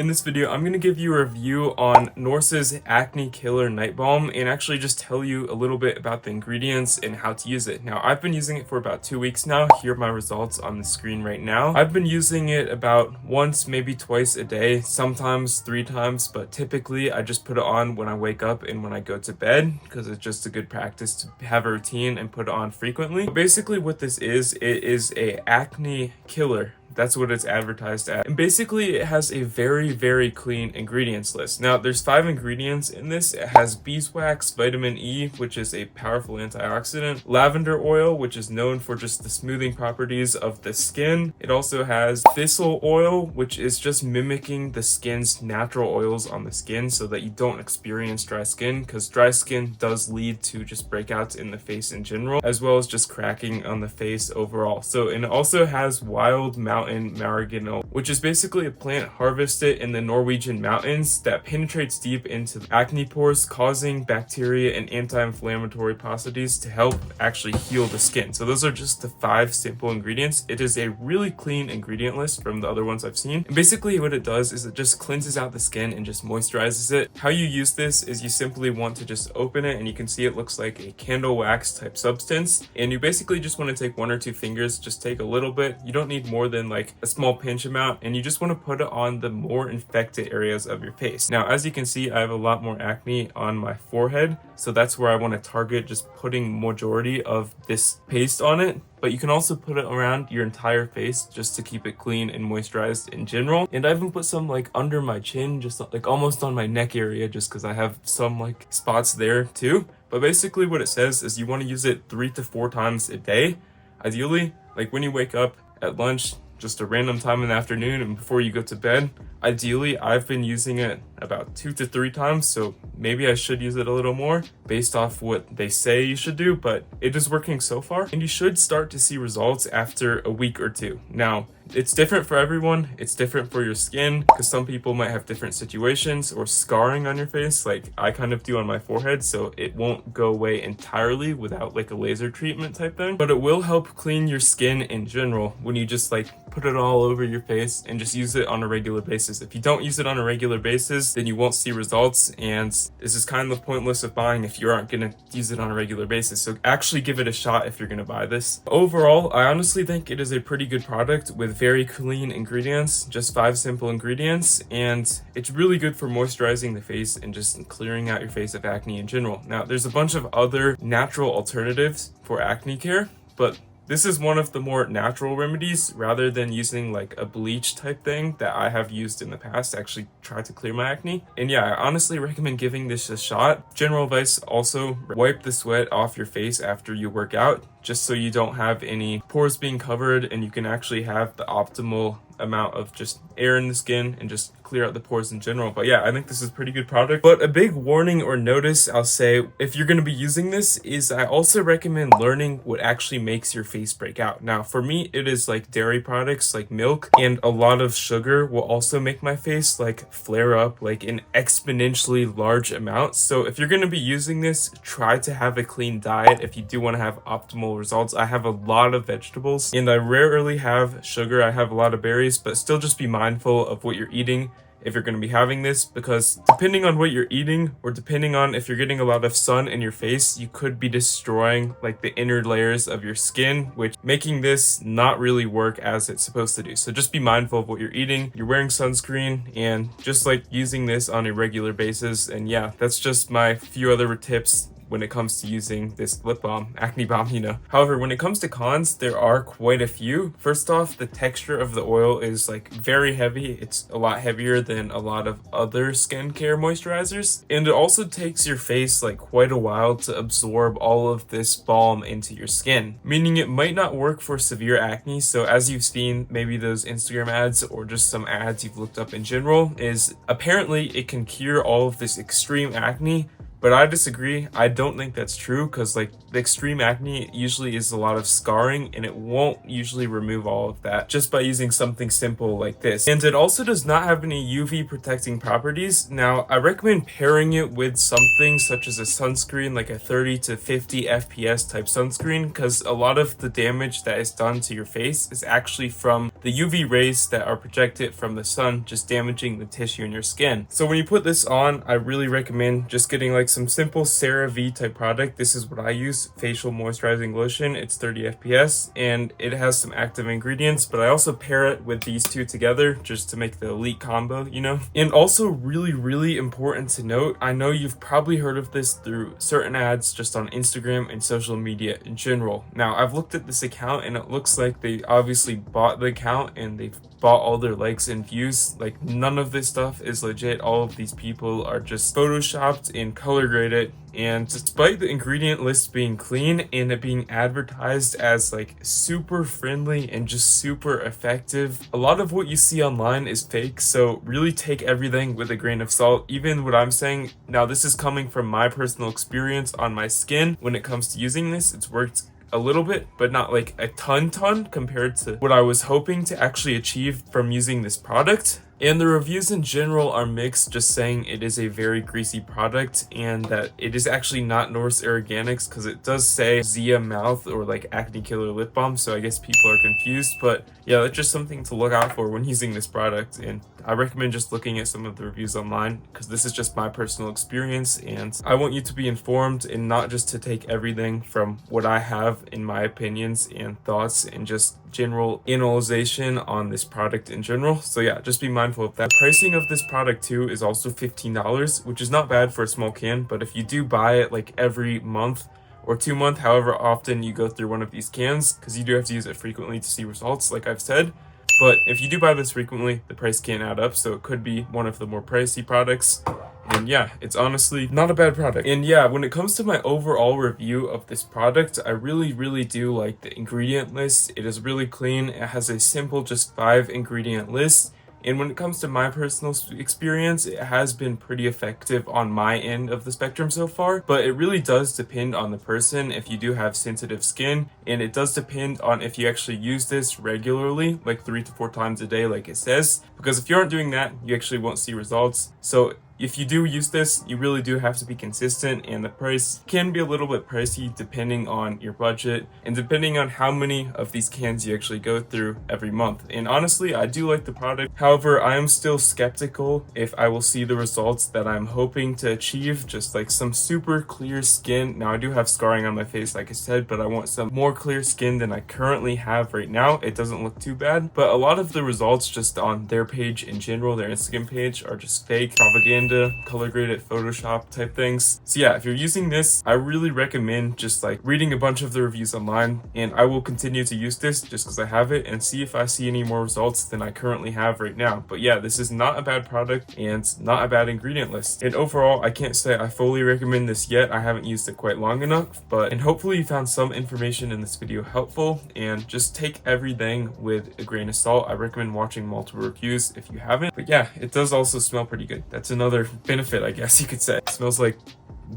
In this video, I'm going to give you a review on Norse's Acne Killer Night Balm and actually just tell you a little bit about the ingredients and how to use it. Now, I've been using it for about 2 weeks now. Here are my results on the screen right now. I've been using it about once, maybe twice a day, sometimes 3 times, but typically I just put it on when I wake up and when I go to bed because it's just a good practice to have a routine and put it on frequently. But basically what this is, it is a acne killer. That's what it's advertised at. And basically it has a very clean ingredients list. Now there's 5 ingredients in this. It has beeswax, vitamin E, which is a powerful antioxidant, lavender oil, which is known for just the smoothing properties of the skin. It also has thistle oil, which is just mimicking the skin's natural oils on the skin so that you don't experience dry skin, because dry skin does lead to just breakouts in the face in general, as well as just cracking on the face overall. So, and it also has wild mountain marigino, which is basically a plant harvested in the Norwegian mountains that penetrates deep into the acne pores, causing bacteria and anti-inflammatory properties to help actually heal the skin. So those are just the 5 simple ingredients. It is a really clean ingredient list from the other ones I've seen. And basically what it does is it just cleanses out the skin and just moisturizes it. How you use this is you simply want to just open it, and you can see it looks like a candle wax type substance. And you basically just want to take 1 or 2 fingers, just take a little bit. You don't need more than like a small pinch amount, and you just want to put it on the more infected areas of your face. Now, as you can see, I have a lot more acne on my forehead, so that's where I want to target just putting majority of this paste on it. But you can also put it around your entire face just to keep it clean and moisturized in general. And I even put some like under my chin, just like almost on my neck area, just because I have some like spots there too. But basically what it says is you want to use it 3 to 4 times a day. Ideally, like when you wake up, at lunch, just a random time in the afternoon, and before you go to bed. Ideally, I've been using it about 2 to 3 times, so maybe I should use it a little more based off what they say you should do, but it is working so far, and you should start to see results after a week or 2. Now, it's different for everyone. It's different for your skin, because some people might have different situations or scarring on your face, like I kind of do on my forehead, so it won't go away entirely without like a laser treatment type thing, but it will help clean your skin in general when you just like put it all over your face and just use it on a regular basis. If you don't use it on a regular basis, then you won't see results, and this is kind of pointless of buying if you aren't gonna use it on a regular basis. So actually give it a shot if you're gonna buy this. Overall, I honestly think it is a pretty good product with very clean ingredients, just 5 simple ingredients, and it's really good for moisturizing the face and just clearing out your face of acne in general. Now, there's a bunch of other natural alternatives for acne care, but this is one of the more natural remedies rather than using like a bleach type thing that I have used in the past to actually try to clear my acne. And yeah, I honestly recommend giving this a shot. General advice also, wipe the sweat off your face after you work out, just so you don't have any pores being covered and you can actually have the optimal amount of just air in the skin and just clear out the pores in general. But yeah, I think this is a pretty good product. But a big warning or notice I'll say if you're going to be using this is I also recommend learning what actually makes your face break out. Now for me, it is like dairy products like milk, and a lot of sugar will also make my face like flare up like in exponentially large amounts. So if you're going to be using this, try to have a clean diet if you do want to have optimal results. I have a lot of vegetables and I rarely have sugar. I have a lot of berries, but still just be mindful of what you're eating if you're going to be having this, because depending on what you're eating or depending on if you're getting a lot of sun in your face, you could be destroying like the inner layers of your skin, which making this not really work as it's supposed to do. So just be mindful of what you're eating. You're wearing sunscreen and just like using this on a regular basis. And yeah, that's just my few other tips when it comes to using this lip balm, acne balm, you know. However, when it comes to cons, there are quite a few. First off, the texture of the oil is like very heavy. It's a lot heavier than a lot of other skincare moisturizers. And it also takes your face like quite a while to absorb all of this balm into your skin, meaning it might not work for severe acne. So as you've seen, maybe those Instagram ads or just some ads you've looked up in general, is apparently it can cure all of this extreme acne, but I disagree. I don't think that's true because like the extreme acne usually is a lot of scarring, and it won't usually remove all of that just by using something simple like this. And it also does not have any UV protecting properties. Now, I recommend pairing it with something such as a sunscreen, like a 30 to 50 FPS type sunscreen, because a lot of the damage that is done to your face is actually from the UV rays that are projected from the sun, just damaging the tissue in your skin. So when you put this on, I really recommend just getting like some simple CeraVe type product. This is what I use, facial moisturizing lotion. It's 30 FPS and it has some active ingredients, but I also pair it with these two together just to make the elite combo, you know? And also really important to note, I know you've probably heard of this through certain ads just on Instagram and social media in general. Now, I've looked at this account and it looks like they obviously bought the account and they've bought all their likes and views. Like, none of this stuff is legit. All of these people are just photoshopped and color graded. And despite the ingredient list being clean and it being advertised as like super friendly and just super effective, a lot of what you see online is fake. So really take everything with a grain of salt. Even what I'm saying now, this is coming from my personal experience on my skin. When it comes to using this, it's worked a little bit, but not like a ton compared to what I was hoping to actually achieve from using this product. And the reviews in general are mixed, just saying it is a very greasy product and that it is actually not Norse Organics, because it does say Zia Mouth or like Acne Killer Lip Balm, so I guess people are confused. But yeah, that's just something to look out for when using this product, and I recommend just looking at some of the reviews online because this is just my personal experience and I want you to be informed and not just to take everything from what I have in my opinions and thoughts and just general analyzation on this product in general. So yeah, just be mindful of that. The pricing of this product too is also $15, which is not bad for a small can, but if you do buy it like every month or 2 month, however often you go through one of these cans, because you do have to use it frequently to see results, like I've said. But if you do buy this frequently, the price can add up, so it could be one of the more pricey products. And yeah, it's honestly not a bad product. And yeah, when it comes to my overall review of this product, I really do like the ingredient list. It is really clean. It has a simple, just 5 ingredient list. And when it comes to my personal experience, it has been pretty effective on my end of the spectrum so far, but it really does depend on the person if you do have sensitive skin, and it does depend on if you actually use this regularly, like 3 to 4 times a day like it says, because if you aren't doing that, you actually won't see results. So if you do use this, you really do have to be consistent, and the price can be a little bit pricey depending on your budget and depending on how many of these cans you actually go through every month. And honestly, I do like the product. However, I am still skeptical if I will see the results that I'm hoping to achieve, just like some super clear skin. Now, I do have scarring on my face, like I said, but I want some more clear skin than I currently have right now. It doesn't look too bad, but a lot of the results just on their page in general, their Instagram page, are just fake propaganda, color graded Photoshop type things. So yeah, if you're using this, I really recommend just like reading a bunch of the reviews online, and I will continue to use this just because I have it and see if I see any more results than I currently have right now. But yeah, this is not a bad product and not a bad ingredient list. And overall, I can't say I fully recommend this yet. I haven't used it quite long enough, and hopefully you found some information in this video helpful, and just take everything with a grain of salt. I recommend watching multiple reviews if you haven't. But yeah, it does also smell pretty good. That's another benefit, I guess you could say. It smells like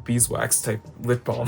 beeswax type lip balm.